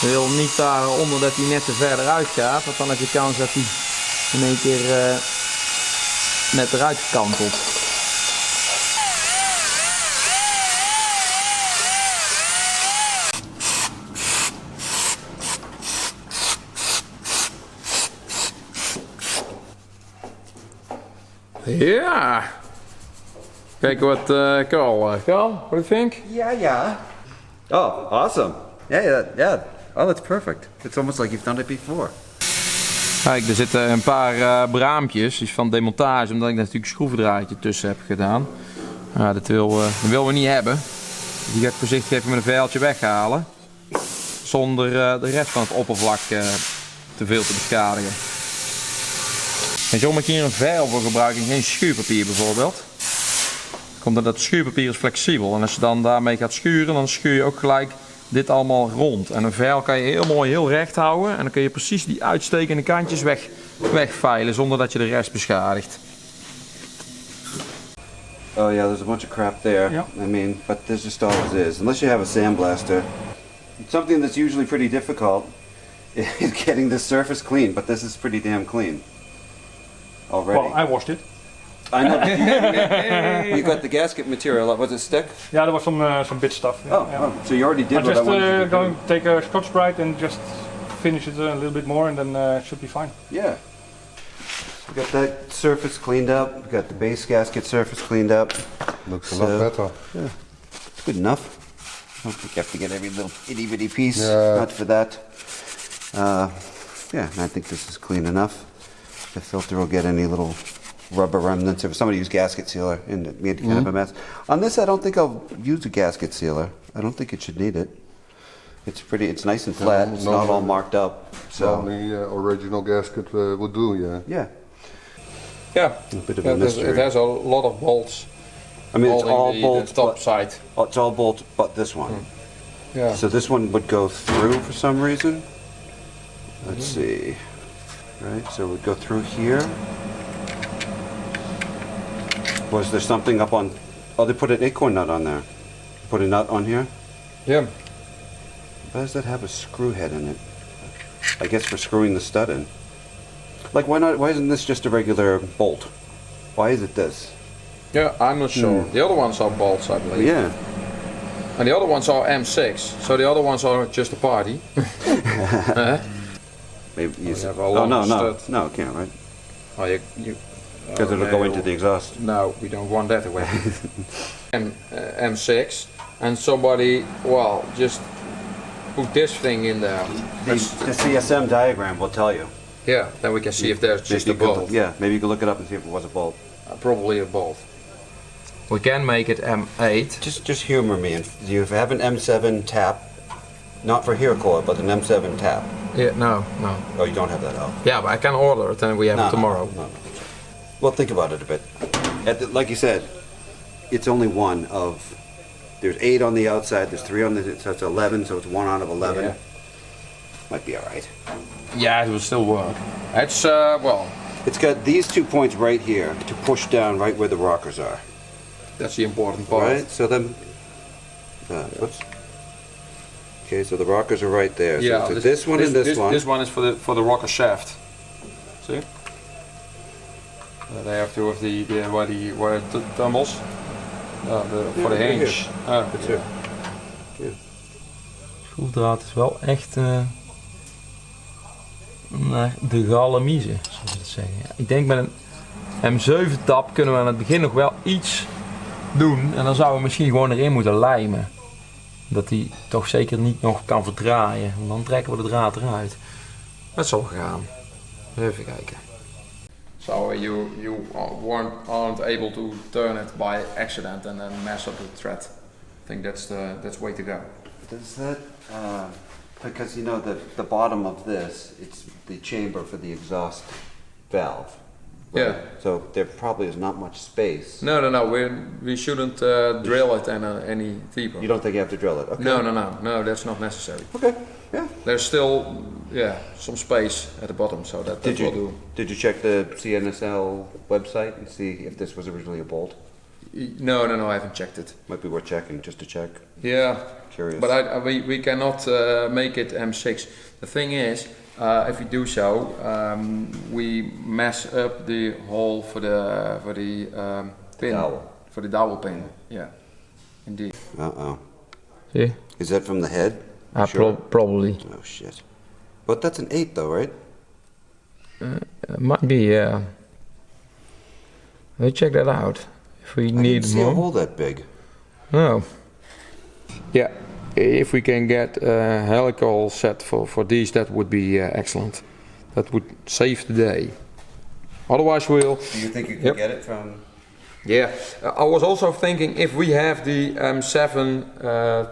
Je wil niet daaronder dat hij net te verder uit gaat, want dan heb je kans dat hij in één keer net eruit kantelt. Ja. Kijk wat Carl. Carl, what do you think? Yeah. Oh, awesome. Yeah. Oh, that's perfect. It's almost like you've done it before. Kijk, er zitten een paar braampjes, dus van demontage, omdat ik daar natuurlijk een schroevendraadje tussen heb gedaan. Dat willen we niet hebben. Dus die ga ik voorzichtig even met een veiltje weghalen. Zonder de rest van het oppervlak te veel te beschadigen. En zo moet je hier een veil voor gebruiken, geen schuurpapier bijvoorbeeld. Omdat dat schuurpapier is flexibel en als je dan daarmee gaat schuren, dan schuur je ook gelijk dit allemaal rond. En een veil kan je heel mooi heel recht houden en dan kun je precies die uitstekende kantjes wegveilen zonder dat je de rest beschadigt. Oh yeah, there's a bunch of crap there. Yeah. I mean, but this just always is. Unless you have a sandblaster. Something that's usually pretty difficult is getting this surface clean, but this is pretty damn clean already. Well, I washed it. I know. You got the gasket material. Was it stick? Yeah, there was some bit stuff. Yeah, Oh, so you already did I'm what just I wanted you to going do. to take a Scotch-Brite and just finish it a little bit more, and then it should be fine. Yeah. We got that surface cleaned up. We got the base gasket surface cleaned up. Looks a lot better. Yeah, it's good enough. I don't think you have to get every little itty bitty piece. Yeah. Not for that. Yeah, I think this is clean enough. The filter will get any little rubber remnants. If somebody used gasket sealer and it made kind of a mess. On this, I don't think I'll use a gasket sealer. I don't think it should need it. It's nice and flat. It's not all marked up. So Normally, original gasket would do, yeah. yeah, Yeah, a bit of a mystery. it has a lot of bolts. I mean, it's holding all the bolts. top but- side. Oh, it's all bolts, but this one. Yeah. So this one would go through for some reason. Let's see. Right, so it would go through here. Was there something up on... Oh, they put an acorn nut on there. Put a nut on here? Yeah. Why does that have a screw head in it? I guess for screwing the stud in. Like, why isn't this just a regular bolt? Why is it this? Yeah, I'm not sure. The other ones are bolts, I believe. Yeah. And the other ones are M6, so the other ones are just a party. Maybe you have a oh, long no, stud. it can't, right? Oh, you Because it'll go into the exhaust. No, we don't want that away. M6, and somebody, well, just put this thing in there. The CSM diagram will tell you. Yeah, then we can see if there's just a Maybe you could- bolt. Yeah, maybe you can look it up and see if it was a bolt. Probably a bolt. We can make it M8. Just humor me. And you have an M7 tap, not for here core, but an M7 tap. Yeah, no. Oh, you don't have that out. Yeah, but I can order it and we have it tomorrow. No. Well, think about it a bit. Like you said, it's only one of. There's 8 on the outside. There's 3 on the. So it's 11. So it's 1 out of 11. Yeah. Might be all right. Yeah, it will still work. It's well, It's got these 2 points right here to push down right where the rockers are. that's the important part. Right. So then. Whoops. Okay, so the rockers are right there. Yeah, So it's this one and this one. This one is for the rocker shaft. See? They have to have where it tumbles. For the right hinge. here. That's here. Schroefdraad is wel echt naar de galamiezen, zoals ze het zeggen. Ja, ik denk met een M7 tap kunnen we aan het begin nog wel iets doen. En dan zouden we misschien gewoon erin moeten lijmen. Dat die toch zeker niet nog kan verdraaien. Want dan trekken we de draad eruit. Dat zal gaan. Even kijken. So you aren't able to turn it by accident and then mess up the thread. I think that's the way to go. Does that, because you know the bottom of this, it's the chamber for the exhaust valve. Right? Yeah. So there probably is not much space. No. We shouldn't drill it any deeper. You don't think you have to drill it? Okay. No. That's not necessary. Okay. Yeah. There's still some space at the bottom, so that will do. Did you check the CNSL website and see if this was originally a bolt? No, I haven't checked it. Might be worth checking just to check. Yeah. Curious. But we cannot make it M6. The thing is, if we do so, we mess up the hole for the pin, Dowel. for the dowel pin. Yeah, indeed. See? Is that from the head? Sure. Probably. Oh shit. But that's an 8 though, right? Might be, yeah. Let's check that out. If we I didn't need see a more. hole that big. Oh. Yeah, if we can get a helical set for these, that would be excellent. That would save the day. Otherwise we'll... Do you think you can Yep. get it from... Yeah, I was also thinking if we have the M7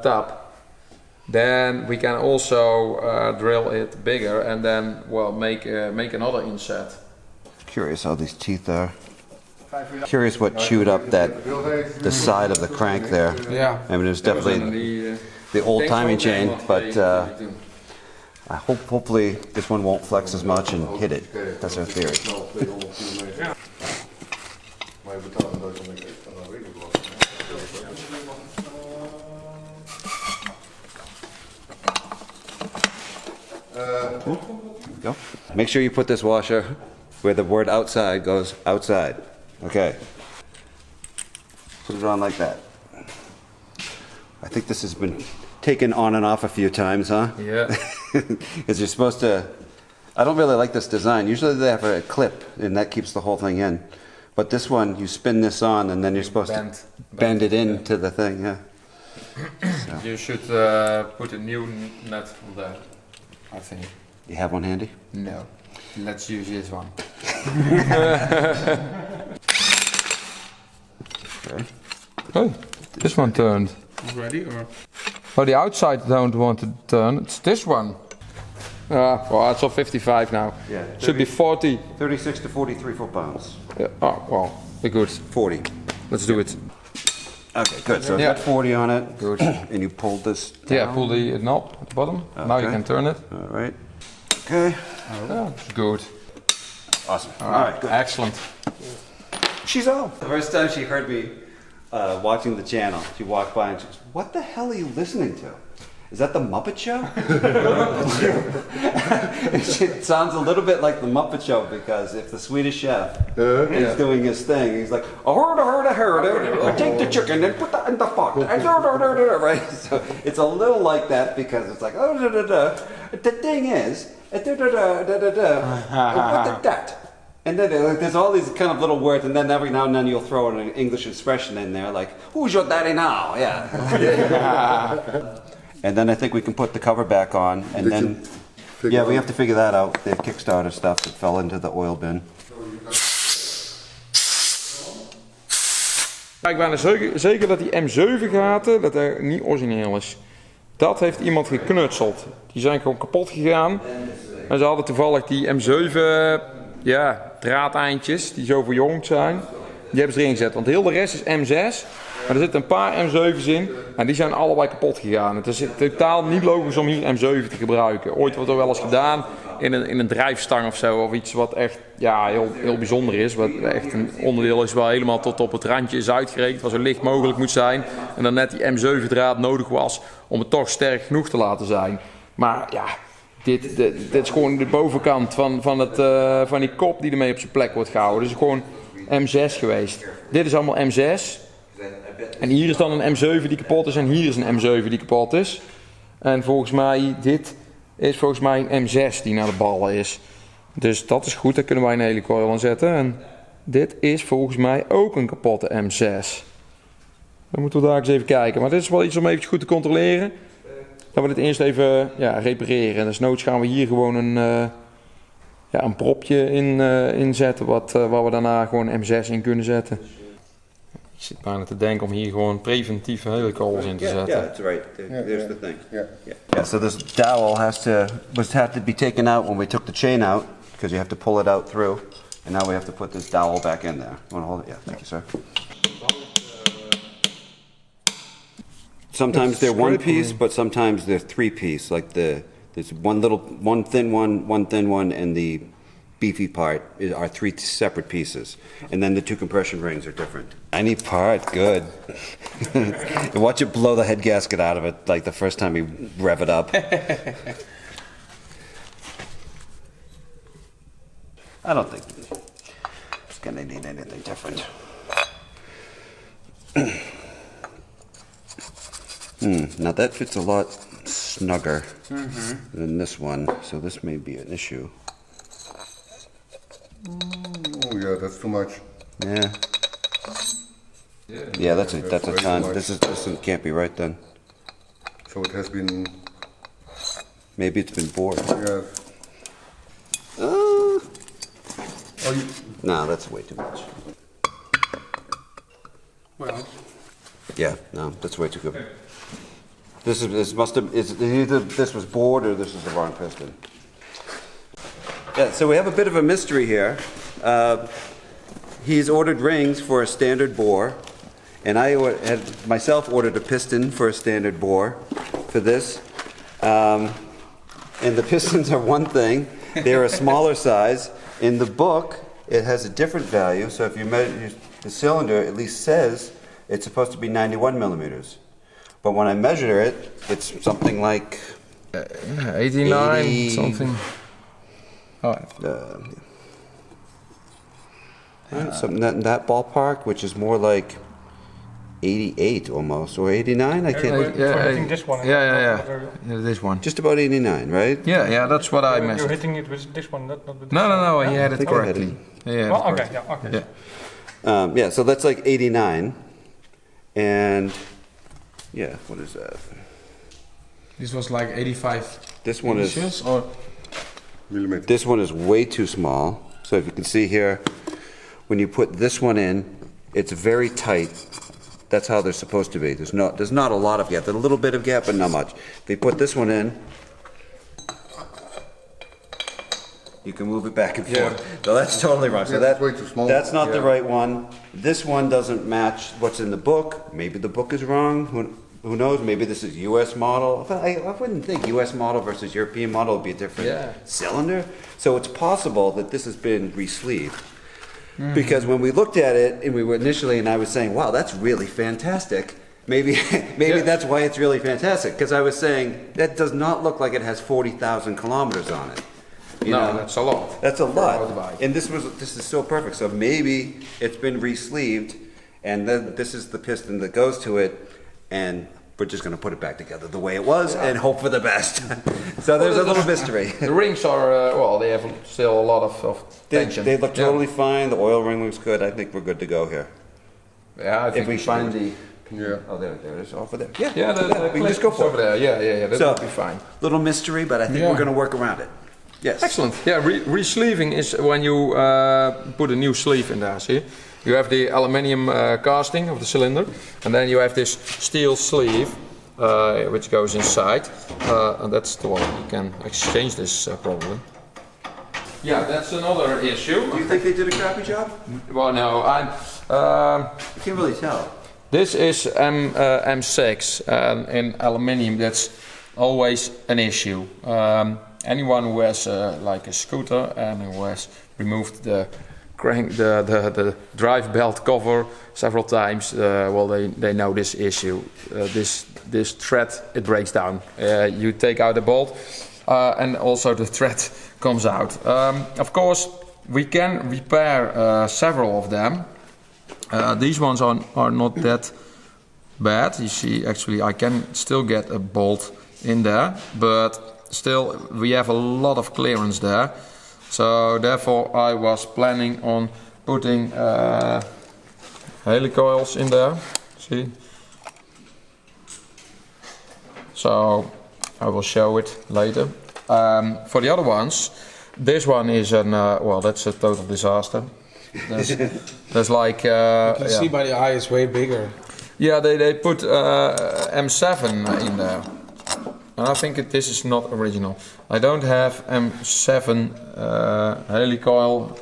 tab, then we can also drill it bigger and then, well, make another inset. Curious how these teeth are. Curious what chewed up the side of the crank there. Yeah. I mean, it was definitely the old timing chain, but hopefully this one won't flex as much and hit it. That's our theory. Maar je betaalt een Duits om niks extra naar wegen Go. Make sure you put this washer where the word outside goes outside. Okay. Put it on like that. I think this has been taken on and off a few times, huh? Yeah. Because you're supposed to... I don't really like this design. Usually they have a clip and that keeps the whole thing in. But this one, you spin this on and then you're supposed to bend it into the thing, yeah. So. You should put a new nut on there, I think. You have one handy? No. Let's use this one. Okay. Oh, this one turned. Already or? Oh, the outside don't want to turn. It's this one. Well, it's on 55 now. Yeah. Should be 40. 36 to 43 foot-pounds. Yeah. Oh, well, be good. 40. Let's do it. Okay, good. So Yeah. it's got 40 on it. Good. And you pulled this down. Yeah, pull the knob at the bottom. Now you Okay. can turn it. All right. Okay. Yeah, good. Awesome. All right, good. Excellent. She's out. The first time she heard me watching the channel, she walked by and she goes, "What the hell are you listening to? Is that the Muppet Show?" It sounds a little bit like the Muppet Show because if the Swedish chef is doing his thing, he's like, "I heard, take the chicken and put that in the pot." Right? So it's a little like that because it's like, "Oh, da, da, da. The thing is, da, da, da, da, da, da. What did that?" And then there's all these kind of little words, and then every now and then you'll throw an English expression in there, like, "Who's your daddy now?" Yeah. And then I think we can put the cover back on, and then, yeah, we have to figure that out. The Kickstarter stuff that fell into the oil bin. Ik ben er zeker dat die M7 gaten, dat er niet origineel is. Dat heeft iemand geknutseld. Die zijn gewoon kapot gegaan. En ze hadden toevallig die M7 draadeindjes die zo verjongd zijn. Die hebben ze erin gezet. Want heel de rest is M6. Maar er zitten een paar M7's in. En die zijn allebei kapot gegaan. Het is totaal niet logisch om hier M7 te gebruiken. Ooit wordt er wel eens gedaan in een drijfstang of zo. Of iets wat echt heel bijzonder is. Wat echt een onderdeel is waar helemaal tot op het randje is uitgerekend. Wat zo licht mogelijk moet zijn. En dan net die M7 draad nodig was om het toch sterk genoeg te laten zijn. Maar ja, dit is gewoon de bovenkant van die kop die ermee op zijn plek wordt gehouden. Dus gewoon M6 geweest. Dit is allemaal M6. En hier is dan een M7 die kapot is en hier is een M7 die kapot is. En volgens mij, dit is volgens mij een M6 die naar de ballen is. Dus dat is goed, daar kunnen wij een hele coil aan zetten. En dit is volgens mij ook een kapotte M6. Dan moeten we daar eens even kijken. Maar dit is wel iets om even goed te controleren. Dat we dit eerst even repareren. En dus noods gaan we hier gewoon een propje in zetten. Waar we daarna gewoon M6 in kunnen zetten. Ik zit bijna te denken om hier gewoon preventief helicoils in te zetten. Yeah, that's right. There's the thing. Yeah, so this dowel had to be taken out when we took the chain out because you have to pull it out through. And now we have to put this dowel back in there. You want to hold it? Yeah, thank you, sir. Sometimes they're one piece, but sometimes they're three piece. Like there's one thin one, and the beefy part are three separate pieces. And then the two compression rings are different. Any part, good. Watch it blow the head gasket out of it like the first time we rev it up. I don't think it's gonna need anything different. Now that fits a lot snugger than this one, so this may be an issue. Oh yeah, that's too much. Yeah. Yeah, that's a ton. This can't be right then. So it has been. Maybe it's been bored. Yeah. No, that's way too much. Well, Yeah, no, that's way too good. Either this was bored or this is the wrong piston. Yeah, so we have a bit of a mystery here. He's ordered rings for a standard bore, and I had myself ordered a piston for a standard bore for this. And the pistons are one thing. They're a smaller size. In the book, it has a different value. So if you measure the cylinder, at least says it's supposed to be 91 millimeters. But when I measure it, it's something like 89 80 something. Oh, something in that ballpark, which is more like 88 almost, or 89. I can't. I think this one. Yeah, this one. Just about 89, right? Yeah, that's what I You're measured. hitting it with this one, not with this No, one. he had it think I had correctly. Yeah. Well, okay, yeah, okay. Yeah. Yeah, so that's like 89. And yeah, what is that? This was like 85 This one is inches, or Millimeter. this one is way too small. So if you can see here, when you put this one in, it's very tight. That's how they're supposed to be. There's not a lot of gap. There's a little bit of gap, but not much. If you put this one in, you can move it back and forth. So that's totally wrong. So Yeah, that, it's way too small. that's not the Yeah. right one. This one doesn't match what's in the book. Maybe the book is wrong. Who knows? Maybe this is U.S. model. But I wouldn't think U.S. model versus European model would be a different cylinder. So it's possible that this has been re-sleeved. Because when we looked at it, and we were initially, and I was saying, wow, that's really fantastic. Maybe that's why it's really fantastic. Because I was saying, that does not look like it has 40,000 kilometers on it. You no, know? that's a lot. That's a For a lot. motorbike. And this is so perfect. So maybe it's been re-sleeved, and then this is the piston that goes to it, and we're just going to put it back together the way it was and hope for the best. So there's a little mystery. The rings are they have still a lot of tension. They look totally fine. The oil ring looks good. I think we're good to go here. Yeah, I think If we find the... Yeah. Oh, there it is. Over there. Yeah, Yeah, the we can just go clip is for over it. there. Yeah, that So- would be fine. Little mystery, but I think Yeah. we're going to work around it. Yes. Excellent. Yeah, re-sleeving is when you put a new sleeve in there. See, you have the aluminium casting of the cylinder, and then you have this steel sleeve which goes inside, and that's the one you can exchange this probably. Yeah, that's another issue. Do you think they did a crappy job? Well, no, I can't really tell. this is M6 in aluminium. That's always an issue. Anyone who has like a scooter and who has removed the drive belt cover several times, well, they know this issue. This thread, it breaks down. You take out the bolt, and also the thread comes out. Of course, we can repair several of them. These ones are not that bad. You see, actually, I can still get a bolt in there, but still we have a lot of clearance there. So therefore I was planning on putting helicoils in there. See? So I will show it later. For the other ones, this one is well, that's a total disaster. There's like You can see by the eye it's way bigger. yeah, they put M7 in there. And I think this is not original. I don't have M7 helicoil.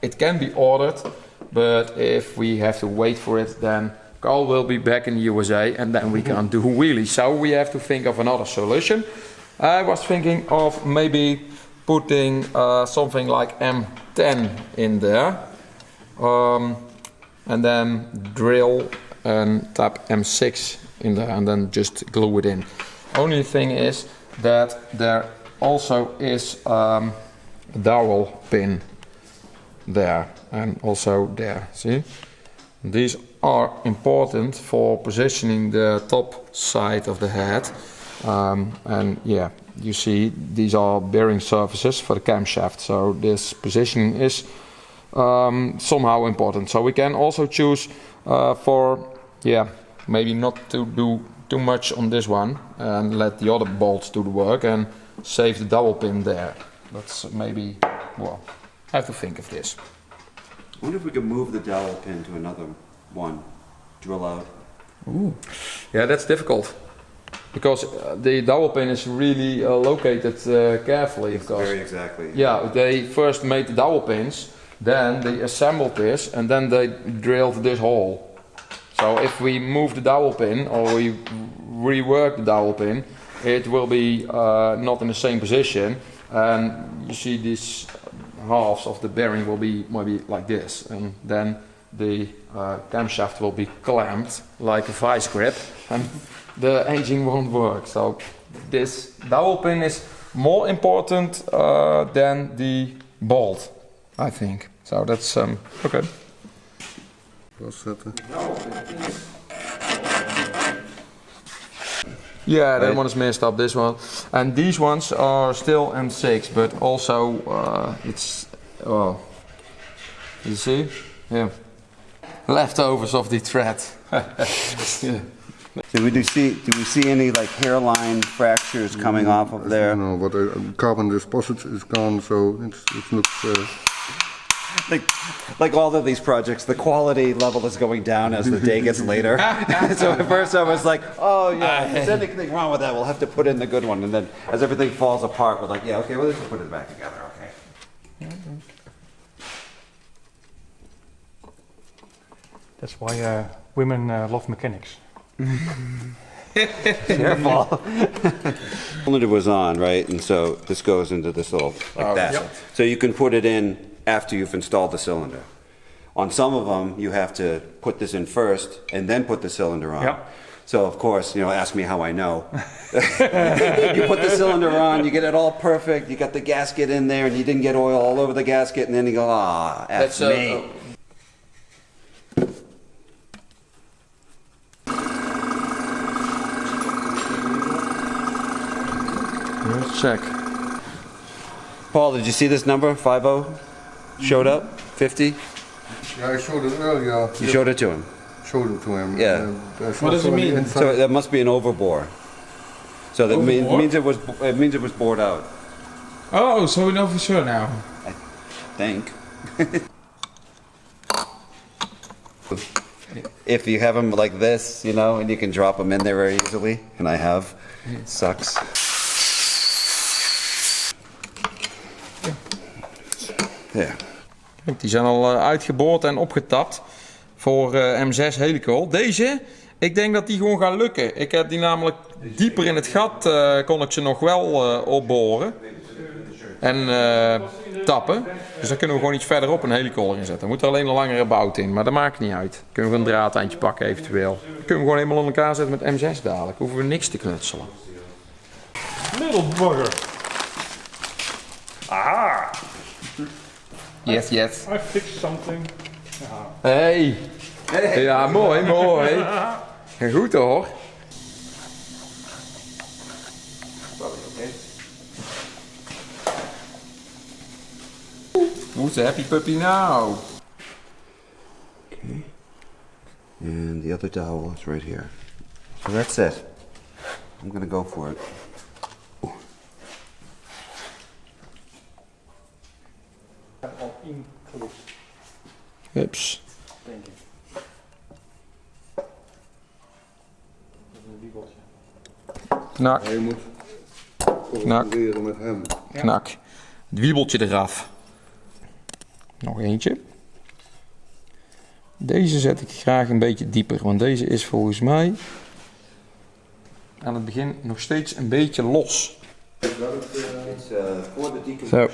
It can be ordered, but if we have to wait for it, then Carl will be back in the USA, and then we can't do wheelies. So we have to think of another solution. I was thinking of maybe putting something like M10 in there, and then drill and tap M6 in there, and then just glue it in. Only thing is that there also is a dowel pin there, and also there. See, these are important for positioning the top side of the head, and yeah, you see these are bearing surfaces for the camshaft. So this positioning is somehow important. So we can also choose for, yeah, maybe not to do too much on this one and let the other bolts do the work and save the double pin there. That's maybe, well, I have to think of this. I wonder if we could move the dowel pin to another one, drill out. Ooh. Yeah, that's difficult because the dowel pin is really located carefully. Very exactly. Yeah, they first made the dowel pins, then they assembled this, and then they drilled this hole. So if we move the dowel pin or we rework the dowel pin, it will be not in the same position, and you see these halves of the bearing will be maybe like this, and then the camshaft will be clamped like a vice grip, and the engine won't work. So this dowel pin is more important than the bolt, I think. So that's okay. Yeah, that one is messed up, this one. And these ones are still M6, but also it's, oh, you see? Yeah. Leftovers of the thread. Yeah. Do we see any like hairline fractures coming off of there? No, but the carbon deposit is gone, so it looks... Like all of these projects, the quality level is going down as the day gets later. So at first I was like, oh yeah, if there's anything wrong with that, we'll have to put in the good one. And then as everything falls apart, we're like, yeah, okay, well, let's just put it back together, okay. That's why women love mechanics. Careful. Cylinder was on, right? And so this goes into this little, like that. Yep. So you can put it in after you've installed the cylinder. On some of them, you have to put this in first and then put the cylinder on. Yep. So of course, you know, ask me how I know. You put the cylinder on, you get it all perfect, you got the gasket in there, and you didn't get oil all over the gasket, and then you go, ah, that's me. Let's check. Paul, did you see this number, 50? Showed up, 50? Yeah, I showed it earlier. You showed it to him? Showed it to him. Yeah. What does it mean? So that must be an overbore. So that means it was bored out. Oh, so we know for sure now. I think. If you have them like this, you know, and you can drop them in there very easily, and I have, it sucks. Ja. Die zijn al uitgeboord en opgetapt voor M6 helical. Deze, ik denk dat die gewoon gaan lukken. Ik heb die namelijk dieper in het gat, kon ik ze nog wel opboren en tappen. Dus dan kunnen we gewoon iets verderop een helical in zetten. Er moet er alleen een langere bout in, maar dat maakt niet uit. Kunnen we een draadeindje pakken eventueel. Dan kunnen we gewoon helemaal in elkaar zetten met M6 dadelijk. Hoeven we niks te knutselen. Little bugger. Aha! Yes, yes. I fixed something. Hey. Ja, mooi, mooi. Goed hoor. Who's the happy puppy now? Okay. And the other dowel is right here. So that's it. I'm gonna go for it. Hups. Denk ik. Dat is een wiebeltje. Knak, Je moet corresponderen met hem. knak. Het wiebeltje eraf. Nog eentje. Deze zet ik graag een beetje dieper, want deze is volgens mij aan het begin nog steeds een beetje los. Zo,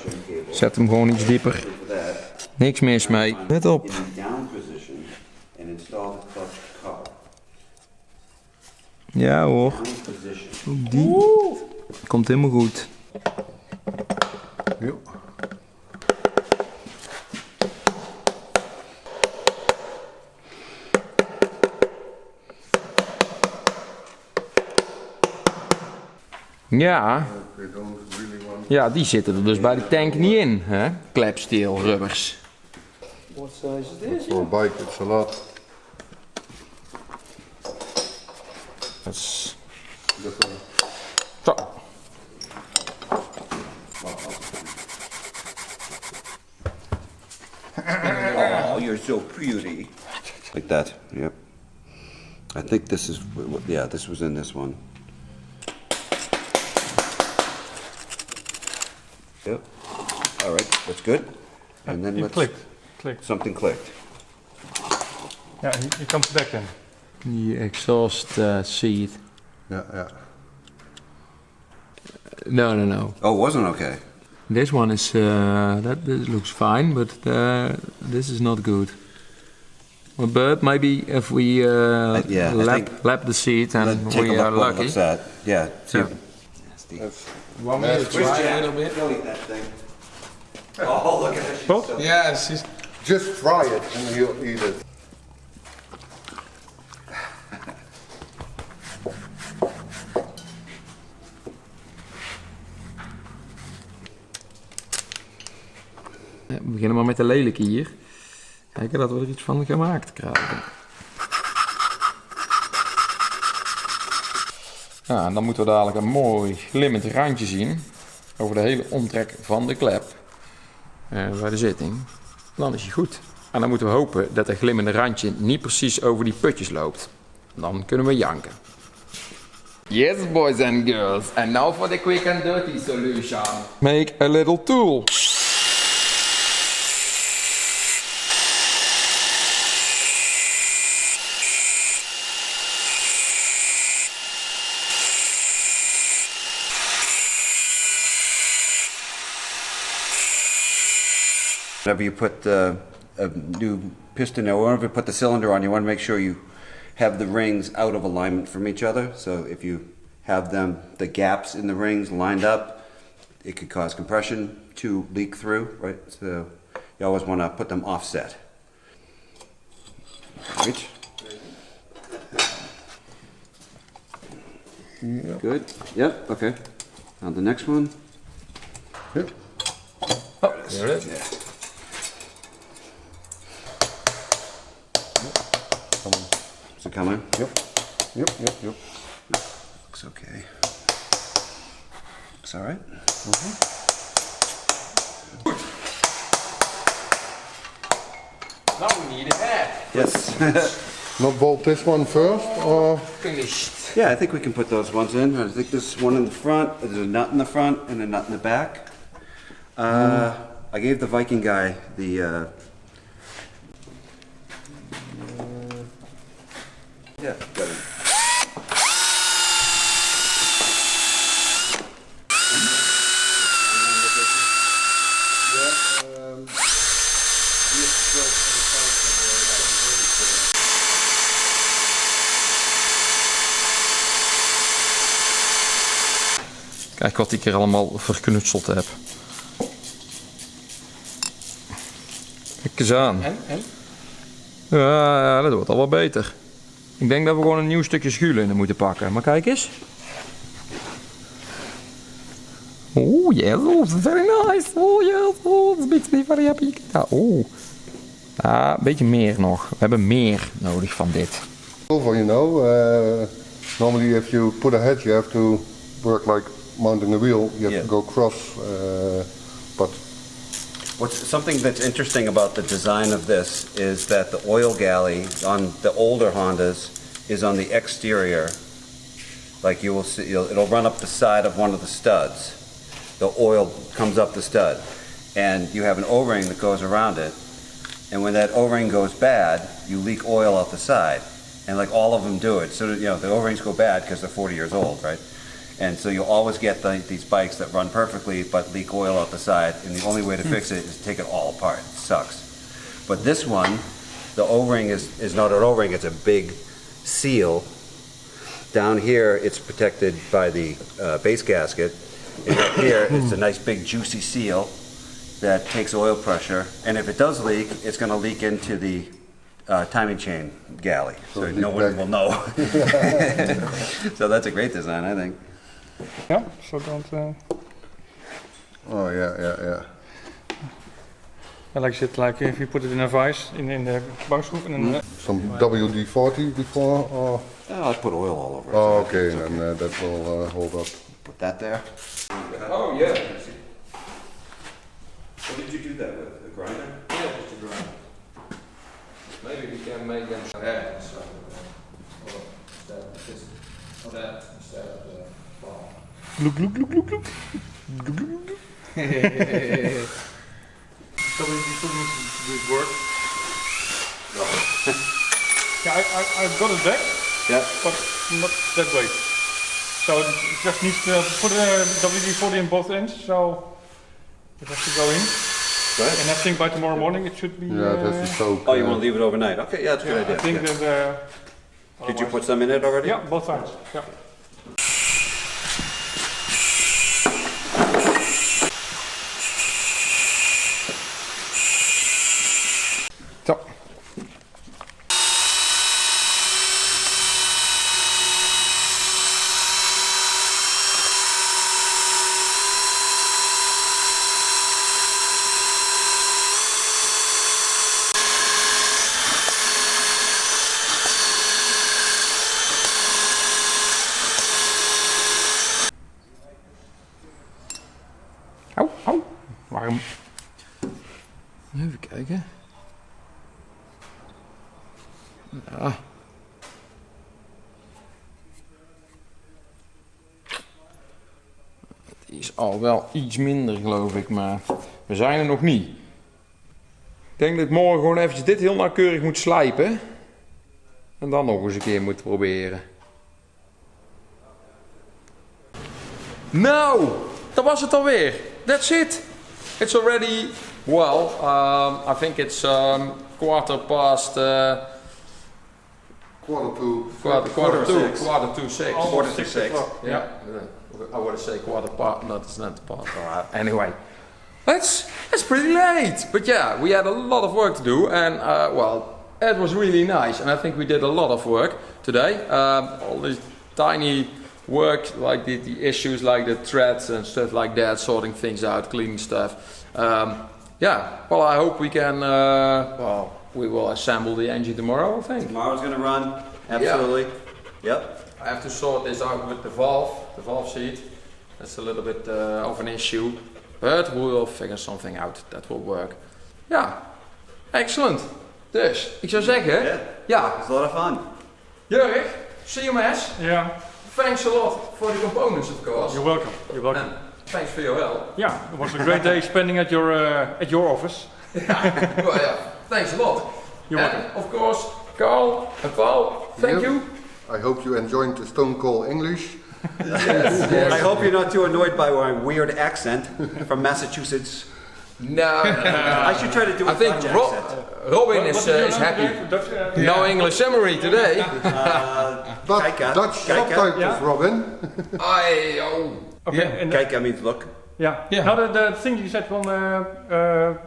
zet hem gewoon iets dieper. Niks mis mee. Let op. Ja hoor. Ook die. Komt helemaal goed. Jo. Ja. Ja, die zitten er dus bij de tank niet in, hè? Klepsteel rubbers. size is this? For a bike, it's a lot. That's Different. zo. Oh, you're so pretty. Like that, yep. I think this is, yeah, this was in this one. Yep. All right, that's good. And then It let's... clicked. Something clicked. Yeah, he comes back then. The exhaust seat. Yeah. No. Oh, it wasn't okay. This one is, this looks fine, but this is not good. Well, but maybe if we yeah, lap the seat and Let's take we a are look what it lucky. looks at. Yeah, see. Yeah. Nasty. Want me to try a little bit? Don't eat that thing. Oh, look at that. She's so... Yeah, she's... Just try it and he'll eat it. We beginnen maar met de lelijke hier. Kijken dat we er iets van gemaakt krijgen. Ja, en dan moeten we dadelijk een mooi glimmend randje zien over de hele omtrek van de klep bij de zitting. Dan is hij goed. En dan moeten we hopen dat het glimmende randje niet precies over die putjes loopt. Dan kunnen we janken. Yes, boys and girls. And now for the quick and dirty solution. Make a little tool. Whenever you put a new piston or whenever you put the cylinder on, you want to make sure you have the rings out of alignment from each other. So if you have them, the gaps in the rings lined up, it could cause compression to leak through, right? So you always want to put them offset. Right. Yep. Good. Yep. Okay. Now the next one. Yep. Oh, there it is. Yeah. Is it coming? Yep. Looks okay. Looks all right. Now we need a head. Yes. Not bolt this one first, or? Finished. Yeah, I think we can put those ones in. I think there's one in the front, there's a nut in the front, and a nut in the back. I gave the Viking guy the... yeah, got it. Kijk wat ik er allemaal verknutseld heb. Kijk eens aan. En? Ja, dat wordt al wel beter. Ik denk dat we gewoon een nieuw stukje schuur in moeten pakken. Maar kijk eens. Oh yes, oh, very nice. Oh yes, oh, this makes me very happy. Ja, oh. Ah, een beetje meer nog. We hebben meer nodig van dit. Over, you know. Normally if you put a head you have to work like mounting the wheel. You have to go cross, but... What's something that's interesting about the design of this is that the oil galley on the older Hondas is on the exterior. Like you will see, it'll run up the side of one of the studs. The oil comes up the stud, and you have an O-ring that goes around it. And when that O-ring goes bad, you leak oil out the side, and like all of them do it. So the O-rings go bad because they're 40 years old, right? And so you'll always get these bikes that run perfectly but leak oil out the side, and the only way to fix it is to take it all apart. It sucks. But this one, the O-ring is not an O-ring, it's a big seal. Down here it's protected by the base gasket, and up here it's a nice big juicy seal that takes oil pressure, and if it does leak, it's going to leak into the timing chain galley, so no one will know. So that's a great design, I think. Ja, zo don't... Oh yeah. I like it like if you put it in a vise in the bankschroef and then Some WD-40 before, or? Oh, I put oil all over it. Oh, okay, and that will hold up. Put that there. Oh yeah. What did you do that with? The grinder? Yeah, just a grind. Maybe we can make them ahead. So, instead of this, or that instead of the ball. Gloep, gloep, gloep, gloep, gloep. So we still need to do it work. Yeah, I've got it back, Yeah. but not that way. So it just needs to put a WD-40 in both ends, so it has to go in. Right. And I think by tomorrow morning it should be... Yeah, it has to soak. Oh, you want to leave it overnight? Okay, yeah, that's a good idea. I think Yeah. that... Did you put some in it already? Yeah, both sides. Yeah. Zo. Au, au. Waarom? Even kijken. Ja. Het is al wel iets minder geloof ik, maar we zijn er nog niet. Ik denk dat ik morgen gewoon eventjes dit heel nauwkeurig moet slijpen. En dan nog eens een keer moet proberen. Nou, dat was het alweer. That's it. It's already, well, I think it's quarter past... Quarter to six. Quarter to six. Yeah. I would say quarter past, no, it's not past. Anyway, that's pretty late. But yeah, we had a lot of work to do, and well, it was really nice. And I think we did a lot of work today. All these tiny work, like the issues, like the threads and stuff like that, sorting things out, cleaning stuff. Yeah. Well, I hope we can. Well, we will assemble the engine tomorrow, I think. Tomorrow's going to run. Absolutely. Yep. I have to sort this out with the valve seat. That's a little bit of an issue, but we will figure something out that will work. Ja, excellent. Dus, ik zou zeggen, Yeah. ja, It's a lot of fun. Jurg, CMS, Yeah, thanks a lot for the components, of course. you're welcome. You're welcome. And thanks for your help. Yeah, it was a great day spending at your office. Well, yeah, thanks a lot. You're and welcome. of course, Carl and Paul, thank Yep. you. I hope you enjoyed the Stone Cold English. I hope you're not too annoyed by my weird accent from Massachusetts. No, I should try to do a I think Dutch accent. Robin is happy. No English summary today. But Kijken. Dutch Kijken. subtitles, Yeah. Robin. Okay. Yeah. And Kijken means look. yeah. Yeah. Now the thing you said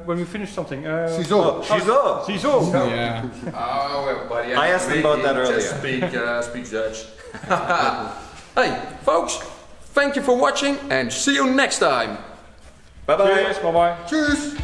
when we finish something. Ziezo. Ziezo. Ziezo. Yeah. Oh, everybody. I asked them about that Just speak Dutch. Hey, folks, thank you for watching and see you next time. Bye bye. Cheers. Bye bye. Tschüss.